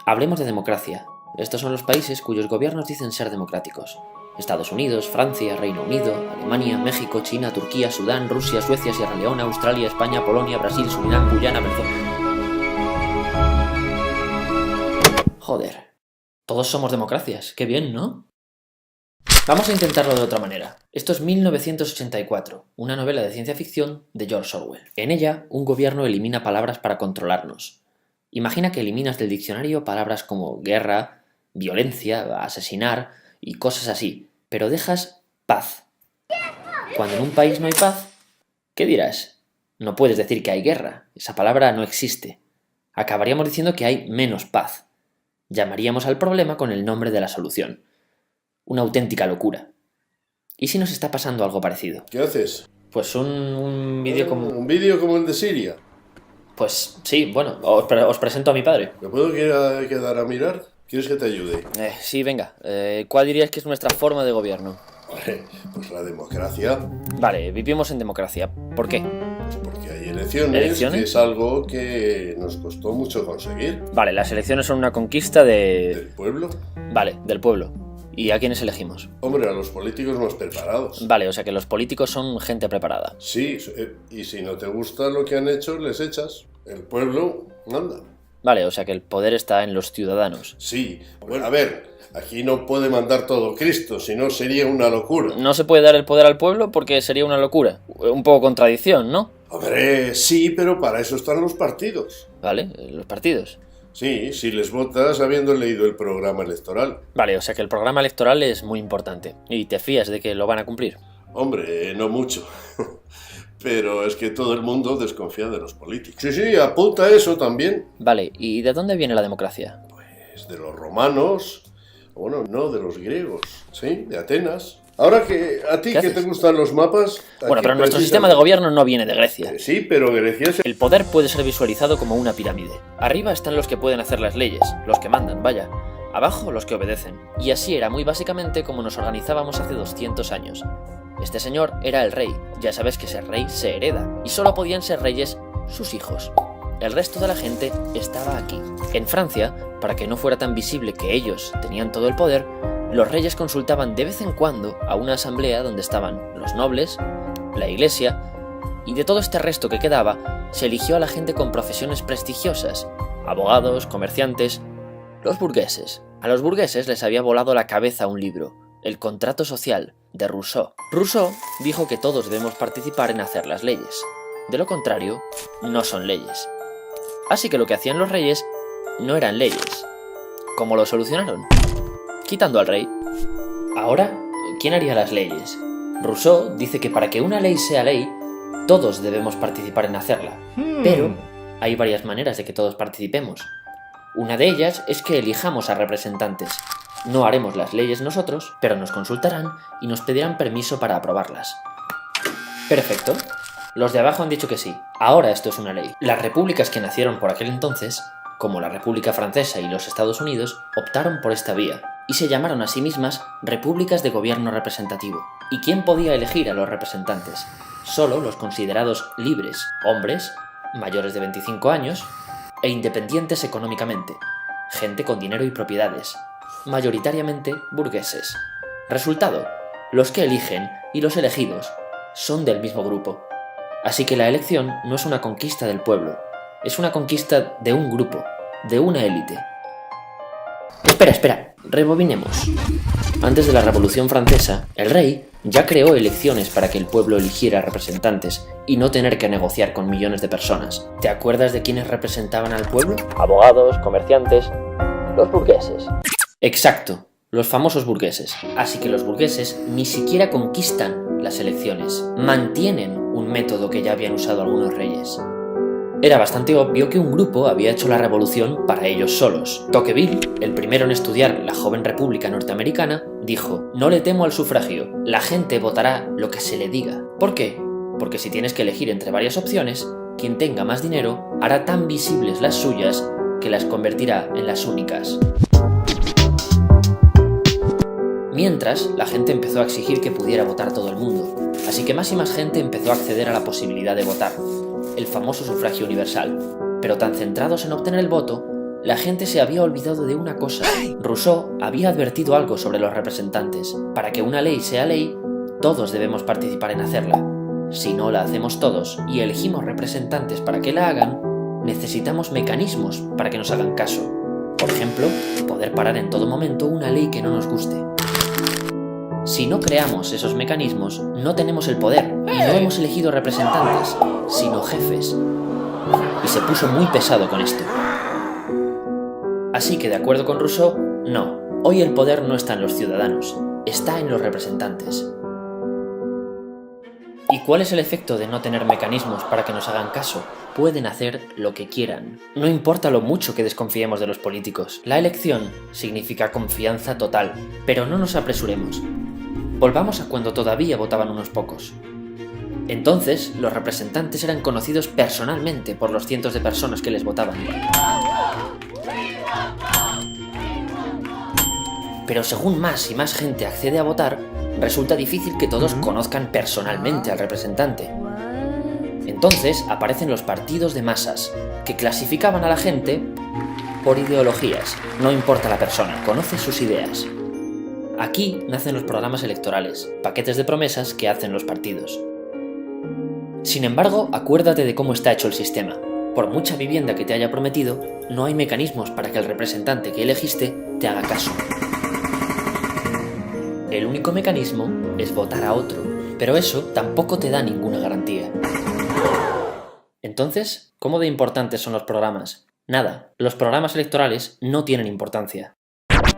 Hablemos de democracia. Estos son los países cuyos gobiernos dicen ser democráticos. Estados Unidos, Francia, Reino Unido, Alemania, México, China, Turquía, Sudán, Rusia, Suecia, Sierra Leona, Australia, España, Polonia, Brasil, Surinam, Guyana, Venezuela... Joder. Todos somos democracias. Qué bien, ¿no? Vamos a intentarlo de otra manera. Esto es 1984, una novela de ciencia ficción de George Orwell. En ella, un gobierno elimina palabras para controlarnos. Imagina que eliminas del diccionario palabras como guerra, violencia, asesinar y cosas así, pero dejas paz. Cuando en un país no hay paz, ¿qué dirás? No puedes decir que hay guerra, esa palabra no existe. Acabaríamos diciendo que hay menos paz. Llamaríamos al problema con el nombre de la solución. Una auténtica locura. ¿Y si nos está pasando algo parecido? ¿Qué haces? Pues un vídeo como... ¿Un vídeo como el de Siria? Pues sí, bueno, os presento a mi padre. ¿Me puedo quedar a mirar? ¿Quieres que te ayude? Sí, venga. ¿Cuál dirías que es nuestra forma de gobierno? Pues la democracia. Vale, vivimos en democracia. ¿Por qué? Pues porque hay elecciones, que es algo que nos costó mucho conseguir. Vale, las elecciones son una conquista ¿Del pueblo? Vale, del pueblo. ¿Y a quiénes elegimos? Hombre, a los políticos más preparados. Vale, o sea que los políticos son gente preparada. Sí, y si no te gusta lo que han hecho, les echas. El pueblo manda. Vale, o sea que el poder está en los ciudadanos. Sí, bueno, a ver, aquí no puede mandar todo Cristo, si no sería una locura. No se puede dar el poder al pueblo porque sería una locura. Un poco contradicción, ¿no? Hombre, sí, pero para eso están los partidos. Vale, los partidos. Sí, si les votas habiendo leído el programa electoral. Vale, o sea que el programa electoral es muy importante. ¿Y te fías de que lo van a cumplir? Hombre, no mucho. Pero es que todo el mundo desconfía de los políticos. Sí, apunta eso también. Vale, ¿y de dónde viene la democracia? Pues de los romanos. Bueno, no, de los griegos. Sí, de Atenas. Ahora que a ti que te gustan los mapas... Bueno, pero nuestro sistema de gobierno no viene de Grecia. Sí, pero Grecia es... El poder puede ser visualizado como una pirámide. Arriba están los que pueden hacer las leyes, los que mandan, vaya. Abajo los que obedecen. Y así era muy básicamente como nos organizábamos hace 200 años. Este señor era el rey. Ya sabes que ser rey se hereda. Y solo podían ser reyes sus hijos. El resto de la gente estaba aquí. En Francia, para que no fuera tan visible que ellos tenían todo el poder, los reyes consultaban de vez en cuando a una asamblea donde estaban los nobles, la iglesia, y de todo este resto que quedaba, se eligió a la gente con profesiones prestigiosas, abogados, comerciantes, los burgueses. A los burgueses les había volado la cabeza un libro, El contrato social, de Rousseau. Rousseau dijo que todos debemos participar en hacer las leyes. De lo contrario, no son leyes. Así que lo que hacían los reyes no eran leyes. ¿Cómo lo solucionaron? Quitando al rey. Ahora, ¿quién haría las leyes? Rousseau dice que para que una ley sea ley, todos debemos participar en hacerla. Pero hay varias maneras de que todos participemos. Una de ellas es que elijamos a representantes. No haremos las leyes nosotros, pero nos consultarán y nos pedirán permiso para aprobarlas. Perfecto. Los de abajo han dicho que sí. Ahora esto es una ley. Las repúblicas que nacieron por aquel entonces, como la República Francesa y los Estados Unidos, optaron por esta vía y se llamaron a sí mismas repúblicas de gobierno representativo. ¿Y quién podía elegir a los representantes? Solo los considerados libres, hombres, mayores de 25 años e independientes económicamente, gente con dinero y propiedades, mayoritariamente burgueses. Resultado, los que eligen y los elegidos son del mismo grupo. Así que la elección no es una conquista del pueblo, es una conquista de un grupo, de una élite. Espera, rebobinemos. Antes de la Revolución Francesa, el rey ya creó elecciones para que el pueblo eligiera representantes y no tener que negociar con millones de personas. ¿Te acuerdas de quiénes representaban al pueblo? Abogados, comerciantes, los burgueses. Exacto, los famosos burgueses. Así que los burgueses ni siquiera conquistan las elecciones, mantienen un método que ya habían usado algunos reyes. Era bastante obvio que un grupo había hecho la revolución para ellos solos. Tocqueville, el primero en estudiar la joven república norteamericana, dijo: no le temo al sufragio, la gente votará lo que se le diga. ¿Por qué? Porque si tienes que elegir entre varias opciones, quien tenga más dinero hará tan visibles las suyas que las convertirá en las únicas. Mientras, la gente empezó a exigir que pudiera votar todo el mundo, así que más y más gente empezó a acceder a la posibilidad de votar, el famoso sufragio universal. Pero tan centrados en obtener el voto, La gente se había olvidado de una cosa. Rousseau había advertido algo sobre los representantes. Para que una ley sea ley, todos debemos participar en hacerla. Si no la hacemos todos y elegimos representantes para que la hagan, necesitamos mecanismos para que nos hagan caso. Por ejemplo, poder parar en todo momento una ley que no nos guste. Si no creamos esos mecanismos, no tenemos el poder y no hemos elegido representantes, sino jefes. Y se puso muy pesado con esto. Así que, de acuerdo con Rousseau, no, hoy el poder no está en los ciudadanos, está en los representantes. ¿Y cuál es el efecto de no tener mecanismos para que nos hagan caso? Pueden hacer lo que quieran. No importa lo mucho que desconfiemos de los políticos. La elección significa confianza total, pero no nos apresuremos. Volvamos a cuando todavía votaban unos pocos. Entonces, los representantes eran conocidos personalmente por los cientos de personas que les votaban. Pero según más y más gente accede a votar, resulta difícil que todos conozcan personalmente al representante. Entonces aparecen los partidos de masas, que clasificaban a la gente por ideologías. No importa la persona, conoce sus ideas. Aquí nacen los programas electorales, paquetes de promesas que hacen los partidos. Sin embargo, acuérdate de cómo está hecho el sistema. Por mucha vivienda que te haya prometido, no hay mecanismos para que el representante que elegiste te haga caso. El único mecanismo es votar a otro, pero eso tampoco te da ninguna garantía. Entonces, ¿cómo de importantes son los programas? Nada, los programas electorales no tienen importancia.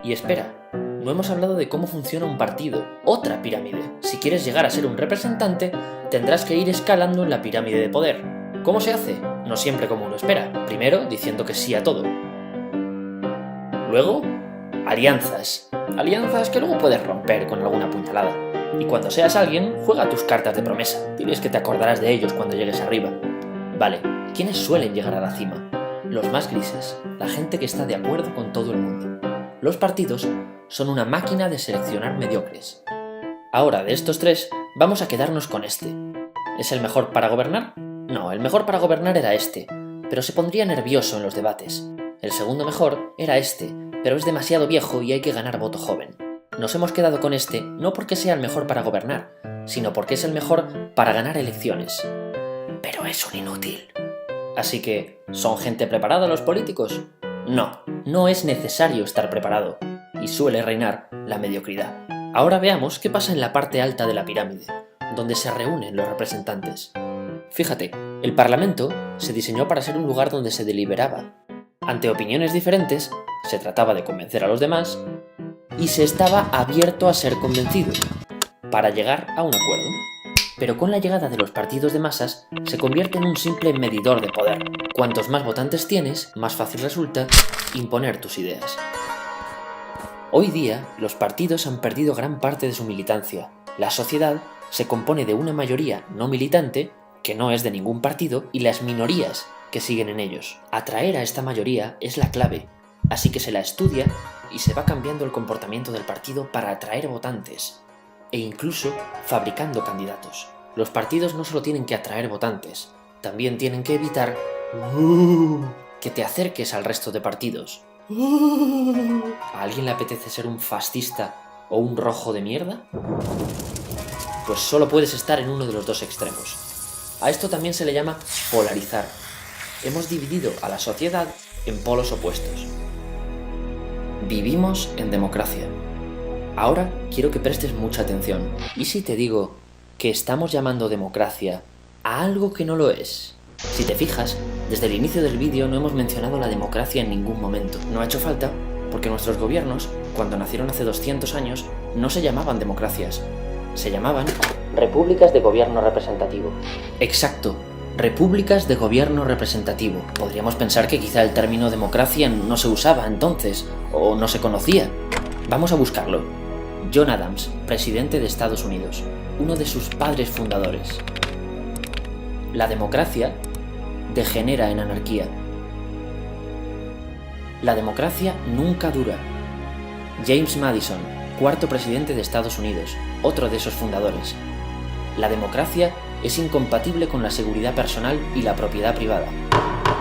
Y espera, no hemos hablado de cómo funciona un partido, otra pirámide. Si quieres llegar a ser un representante, tendrás que ir escalando en la pirámide de poder. ¿Cómo se hace? No siempre como uno espera. Primero, diciendo que sí a todo. Luego, alianzas. Alianzas que luego puedes romper con alguna puñalada. Y cuando seas alguien, juega tus cartas de promesa. Diles que te acordarás de ellos cuando llegues arriba. Vale, ¿quiénes suelen llegar a la cima? Los más grises, la gente que está de acuerdo con todo el mundo. Los partidos son una máquina de seleccionar mediocres. Ahora, de estos tres, vamos a quedarnos con este. ¿Es el mejor para gobernar? No, el mejor para gobernar era este, pero se pondría nervioso en los debates. El segundo mejor era este, pero es demasiado viejo y hay que ganar voto joven. Nos hemos quedado con este no porque sea el mejor para gobernar, sino porque es el mejor para ganar elecciones. Pero es un inútil. Así que, ¿son gente preparada los políticos? No, no es necesario estar preparado, y suele reinar la mediocridad. Ahora veamos qué pasa en la parte alta de la pirámide, donde se reúnen los representantes. Fíjate, el Parlamento se diseñó para ser un lugar donde se deliberaba. Ante opiniones diferentes, se trataba de convencer a los demás y se estaba abierto a ser convencido, para llegar a un acuerdo. Pero con la llegada de los partidos de masas, se convierte en un simple medidor de poder. Cuantos más votantes tienes, más fácil resulta imponer tus ideas. Hoy día, los partidos han perdido gran parte de su militancia. La sociedad se compone de una mayoría no militante, que no es de ningún partido, y las minorías que siguen en ellos. Atraer a esta mayoría es la clave, así que se la estudia y se va cambiando el comportamiento del partido para atraer votantes, e incluso fabricando candidatos. Los partidos no solo tienen que atraer votantes, también tienen que evitar que te acerques al resto de partidos. ¿A alguien le apetece ser un fascista o un rojo de mierda? Pues solo puedes estar en uno de los dos extremos. A esto también se le llama polarizar. Hemos dividido a la sociedad en polos opuestos. Vivimos en democracia. Ahora quiero que prestes mucha atención. ¿Y si te digo que estamos llamando democracia a algo que no lo es? Si te fijas, desde el inicio del vídeo no hemos mencionado la democracia en ningún momento. No ha hecho falta, porque nuestros gobiernos, cuando nacieron hace 200 años, no se llamaban democracias. Se llamaban repúblicas de gobierno representativo. Exacto, repúblicas de gobierno representativo. Podríamos pensar que quizá el término democracia no se usaba entonces, o no se conocía. Vamos a buscarlo. John Adams, presidente de Estados Unidos, uno de sus padres fundadores. La democracia degenera en anarquía. La democracia nunca dura. James Madison, cuarto presidente de Estados Unidos, otro de esos fundadores. La democracia es incompatible con la seguridad personal y la propiedad privada.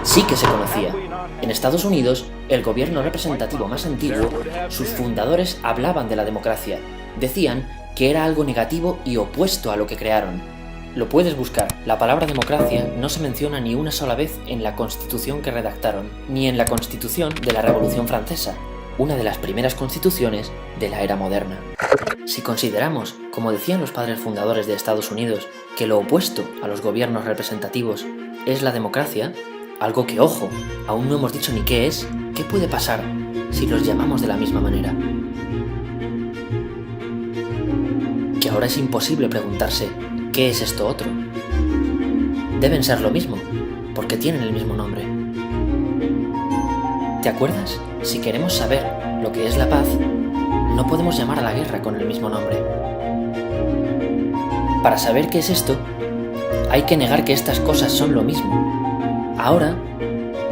Sí que se conocía, En Estados Unidos, el gobierno representativo más antiguo, sus fundadores hablaban de la democracia. Decían que era algo negativo y opuesto a lo que crearon. Lo puedes buscar. La palabra democracia no se menciona ni una sola vez en la Constitución que redactaron, ni en la Constitución de la Revolución Francesa, una de las primeras constituciones de la era moderna. Si consideramos, como decían los padres fundadores de Estados Unidos, que lo opuesto a los gobiernos representativos es la democracia, algo que, ojo, aún no hemos dicho ni qué es, ¿qué puede pasar si los llamamos de la misma manera? Que ahora es imposible preguntarse ¿qué es esto otro? Deben ser lo mismo, porque tienen el mismo nombre. ¿Te acuerdas? Si queremos saber lo que es la paz, no podemos llamar a la guerra con el mismo nombre. Para saber qué es esto, hay que negar que estas cosas son lo mismo. Ahora,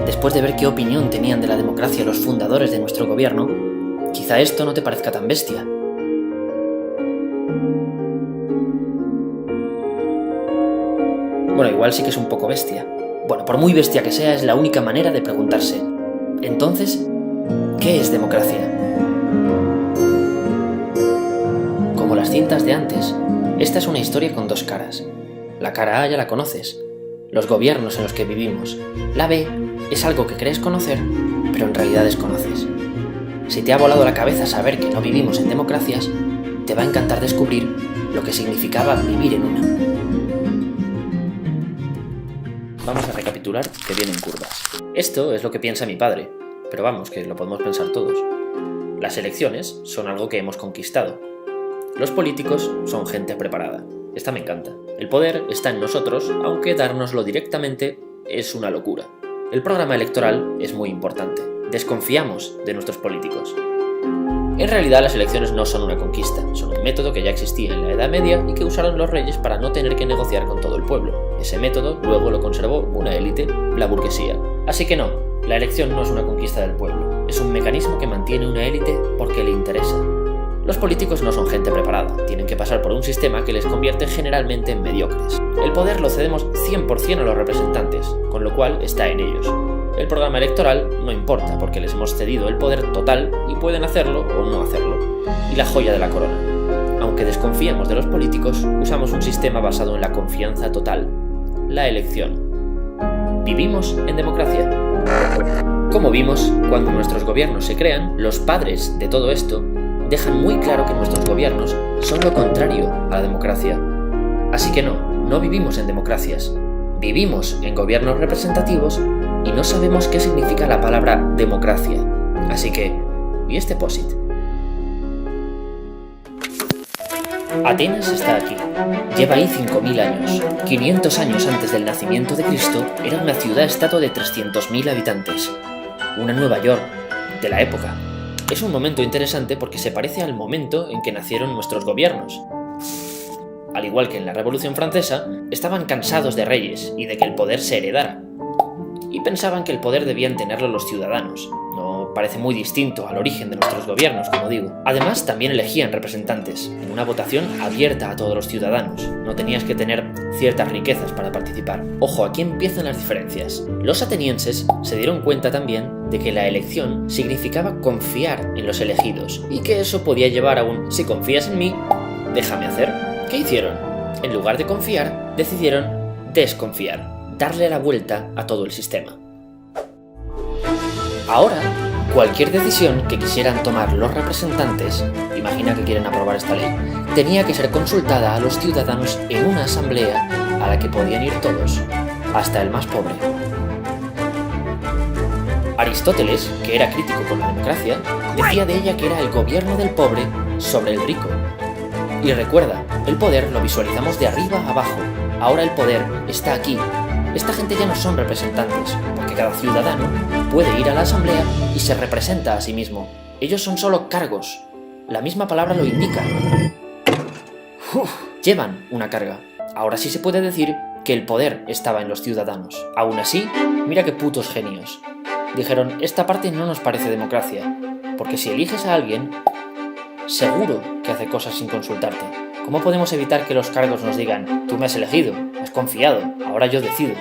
después de ver qué opinión tenían de la democracia los fundadores de nuestro gobierno, quizá esto no te parezca tan bestia. Bueno, igual sí que es un poco bestia. Bueno, por muy bestia que sea, es la única manera de preguntarse. Entonces, ¿qué es democracia? Como las cintas de antes, esta es una historia con dos caras. La cara A ya la conoces, los gobiernos en los que vivimos. La B es algo que crees conocer, pero en realidad desconoces. Si te ha volado la cabeza saber que no vivimos en democracias, te va a encantar descubrir lo que significaba vivir en una. Vamos a recapitular que vienen curvas. Esto es lo que piensa mi padre, pero vamos, que lo podemos pensar todos. Las elecciones son algo que hemos conquistado. Los políticos son gente preparada. Esta me encanta. El poder está en nosotros, aunque dárnoslo directamente es una locura. El programa electoral es muy importante. Desconfiamos de nuestros políticos. En realidad las elecciones no son una conquista, son un método que ya existía en la Edad Media y que usaron los reyes para no tener que negociar con todo el pueblo. Ese método luego lo conservó una élite, la burguesía. Así que no, la elección no es una conquista del pueblo, es un mecanismo que mantiene una élite porque le interesa. Los políticos no son gente preparada, tienen que pasar por un sistema que les convierte generalmente en mediocres. El poder lo cedemos 100% a los representantes, con lo cual está en ellos. El programa electoral no importa porque les hemos cedido el poder total y pueden hacerlo o no hacerlo. Y la joya de la corona. Aunque desconfiemos de los políticos, usamos un sistema basado en la confianza total, la elección. ¿Vivimos en democracia? Como vimos, cuando nuestros gobiernos se crean, los padres de todo esto dejan muy claro que nuestros gobiernos son lo contrario a la democracia. Así que no vivimos en democracias. Vivimos en gobiernos representativos y no sabemos qué significa la palabra democracia. Así que, ¿y este POSIT? Atenas está aquí. Lleva ahí 5.000 años. 500 años antes del nacimiento de Cristo, era una ciudad-estado de 300.000 habitantes. Una Nueva York de la época. Es un momento interesante porque se parece al momento en que nacieron nuestros gobiernos. Al igual que en la Revolución Francesa, estaban cansados de reyes y de que el poder se heredara. Y pensaban que el poder debían tenerlo los ciudadanos. No parece muy distinto al origen de nuestros gobiernos, como digo. Además, también elegían representantes, en una votación abierta a todos los ciudadanos. No tenías que tener ciertas riquezas para participar. Ojo, aquí empiezan las diferencias. Los atenienses se dieron cuenta también de que la elección significaba confiar en los elegidos, y que eso podía llevar a un «si confías en mí, déjame hacer». ¿Qué hicieron? En lugar de confiar, decidieron desconfiar. Darle la vuelta a todo el sistema. Ahora, cualquier decisión que quisieran tomar los representantes, imagina que quieren aprobar esta ley, tenía que ser consultada a los ciudadanos en una asamblea a la que podían ir todos, hasta el más pobre. Aristóteles, que era crítico con la democracia, decía de ella que era el gobierno del pobre sobre el rico. Y recuerda, el poder lo visualizamos de arriba a abajo. Ahora el poder está aquí. Esta gente ya no son representantes, porque cada ciudadano puede ir a la asamblea y se representa a sí mismo. Ellos son solo cargos. La misma palabra lo indica. Llevan una carga. Ahora sí se puede decir que el poder estaba en los ciudadanos. Aún así, mira qué putos genios. Dijeron, esta parte no nos parece democracia, porque si eliges a alguien, seguro que hace cosas sin consultarte. ¿Cómo podemos evitar que los cargos nos digan, tú me has elegido, has confiado, ahora yo decido?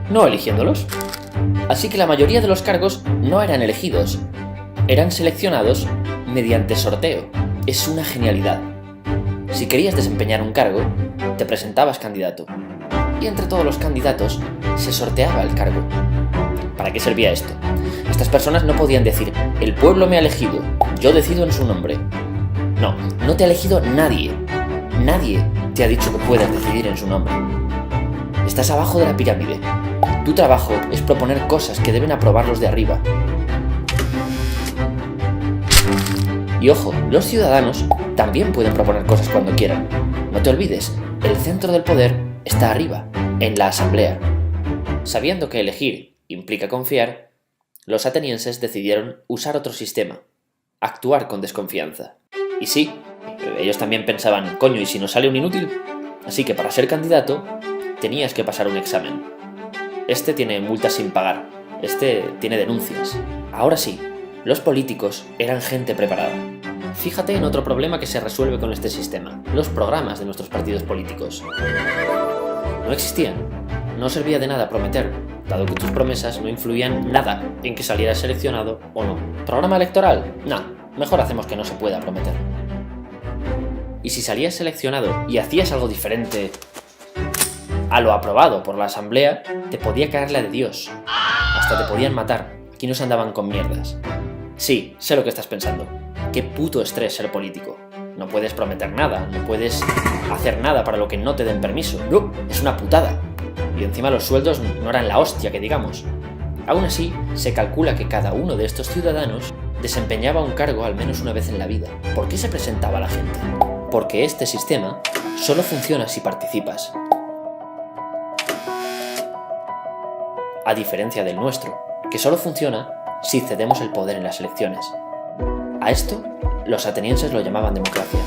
No eligiéndolos. Así que la mayoría de los cargos no eran elegidos, eran seleccionados mediante sorteo. Es una genialidad. Si querías desempeñar un cargo, te presentabas candidato. Y entre todos los candidatos se sorteaba el cargo. ¿Para qué servía esto? Estas personas no podían decir, el pueblo me ha elegido, yo decido en su nombre. No te ha elegido nadie. Nadie te ha dicho que puedas decidir en su nombre. Estás abajo de la pirámide. Tu trabajo es proponer cosas que deben aprobar los de arriba. Y ojo, los ciudadanos también pueden proponer cosas cuando quieran. No te olvides, el centro del poder está arriba, en la asamblea. Sabiendo que elegir implica confiar, los atenienses decidieron usar otro sistema, actuar con desconfianza. Y sí, ellos también pensaban, coño, ¿y si nos sale un inútil? Así que para ser candidato, tenías que pasar un examen. Este tiene multas sin pagar, este tiene denuncias. Ahora sí, los políticos eran gente preparada. Fíjate en otro problema que se resuelve con este sistema, los programas de nuestros partidos políticos. No existían, no servía de nada prometer, dado que tus promesas no influían nada en que salieras seleccionado o no. ¿Programa electoral? No, mejor hacemos que no se pueda prometer. Y si salías seleccionado y hacías algo diferente a lo aprobado por la asamblea, te podía caer la de Dios. Hasta te podían matar. Aquí no se andaban con mierdas. Sí, sé lo que estás pensando. Qué puto estrés ser político. No puedes prometer nada, no puedes hacer nada para lo que no te den permiso. No, es una putada. Y encima los sueldos no eran la hostia que digamos. Aún así, se calcula que cada uno de estos ciudadanos desempeñaba un cargo al menos una vez en la vida. ¿Por qué se presentaba la gente? Porque este sistema solo funciona si participas. A diferencia del nuestro, que solo funciona si cedemos el poder en las elecciones. A esto, los atenienses lo llamaban democracia.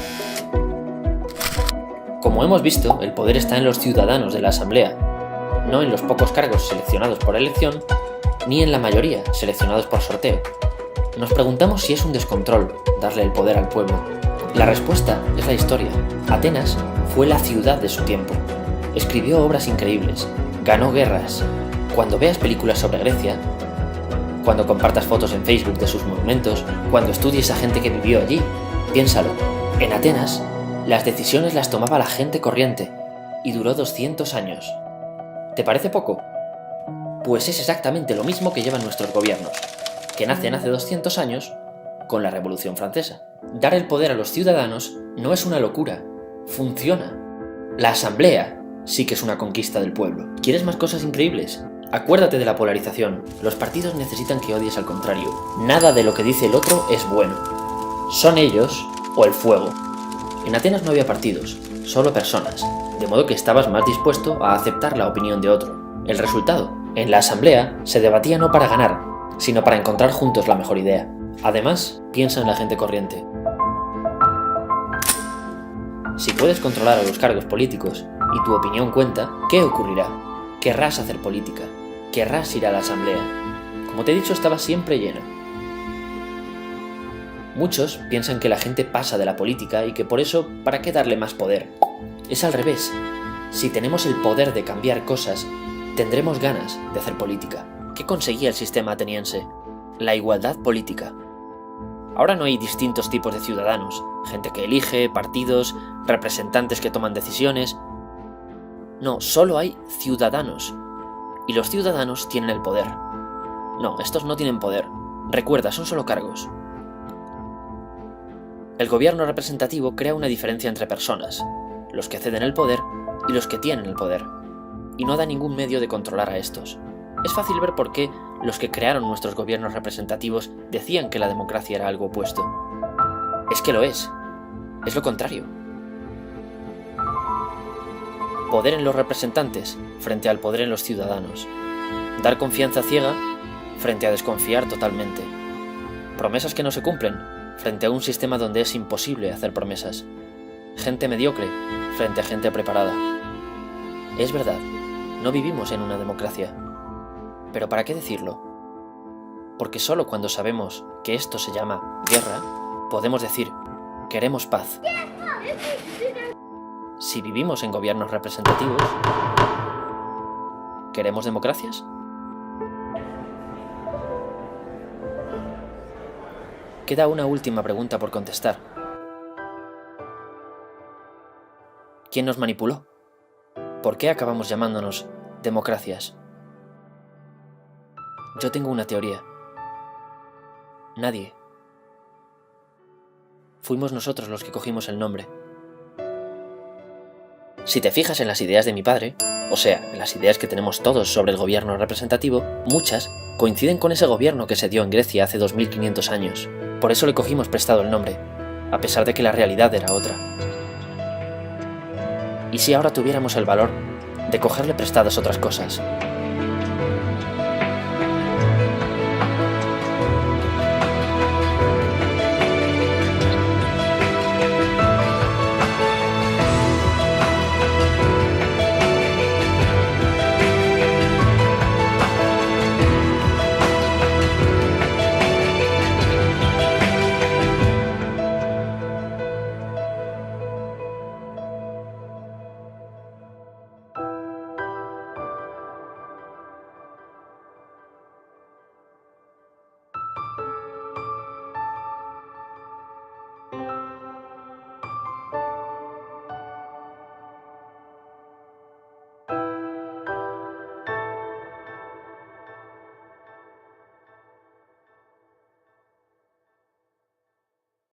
Como hemos visto, el poder está en los ciudadanos de la asamblea, no en los pocos cargos seleccionados por elección, ni en la mayoría seleccionados por sorteo. Nos preguntamos si es un descontrol darle el poder al pueblo. La respuesta es la historia. Atenas fue la ciudad de su tiempo. Escribió obras increíbles, ganó guerras. Cuando veas películas sobre Grecia, cuando compartas fotos en Facebook de sus monumentos, cuando estudies a gente que vivió allí, piénsalo. En Atenas, las decisiones las tomaba la gente corriente y duró 200 años. ¿Te parece poco? Pues es exactamente lo mismo que llevan nuestros gobiernos, que nacen hace 200 años con la Revolución Francesa. Dar el poder a los ciudadanos no es una locura, funciona. La asamblea sí que es una conquista del pueblo. ¿Quieres más cosas increíbles? Acuérdate de la polarización. Los partidos necesitan que odies al contrario. Nada de lo que dice el otro es bueno. Son ellos o el fuego. En Atenas no había partidos, solo personas, de modo que estabas más dispuesto a aceptar la opinión de otro. El resultado: en la asamblea se debatía no para ganar, sino para encontrar juntos la mejor idea. Además, piensa en la gente corriente. Si puedes controlar a los cargos políticos y tu opinión cuenta, ¿qué ocurrirá? Querrás hacer política, querrás ir a la asamblea. Como te he dicho, estaba siempre llena. Muchos piensan que la gente pasa de la política y que por eso, ¿para qué darle más poder? Es al revés. Si tenemos el poder de cambiar cosas, tendremos ganas de hacer política. ¿Qué conseguía el sistema ateniense? La igualdad política. Ahora no hay distintos tipos de ciudadanos, gente que elige, partidos, representantes que toman decisiones. No, solo hay ciudadanos. Y los ciudadanos tienen el poder. No, estos no tienen poder. Recuerda, son solo cargos. El gobierno representativo crea una diferencia entre personas, los que ceden el poder y los que tienen el poder, y no da ningún medio de controlar a estos. Es fácil ver por qué los que crearon nuestros gobiernos representativos decían que la democracia era algo opuesto. Es que lo es lo contrario. Poder en los representantes frente al poder en los ciudadanos. Dar confianza ciega frente a desconfiar totalmente. Promesas que no se cumplen frente a un sistema donde es imposible hacer promesas. Gente mediocre frente a gente preparada. Es verdad, no vivimos en una democracia. ¿Pero para qué decirlo? Porque solo cuando sabemos que esto se llama guerra, podemos decir, queremos paz. Si vivimos en gobiernos representativos, ¿queremos democracias? Queda una última pregunta por contestar. ¿Quién nos manipuló? ¿Por qué acabamos llamándonos democracias? Yo tengo una teoría. Nadie. Fuimos nosotros los que cogimos el nombre. Si te fijas en las ideas de mi padre, o sea, en las ideas que tenemos todos sobre el gobierno representativo, muchas coinciden con ese gobierno que se dio en Grecia hace 2500 años. Por eso le cogimos prestado el nombre, a pesar de que la realidad era otra. ¿Y si ahora tuviéramos el valor de cogerle prestadas otras cosas?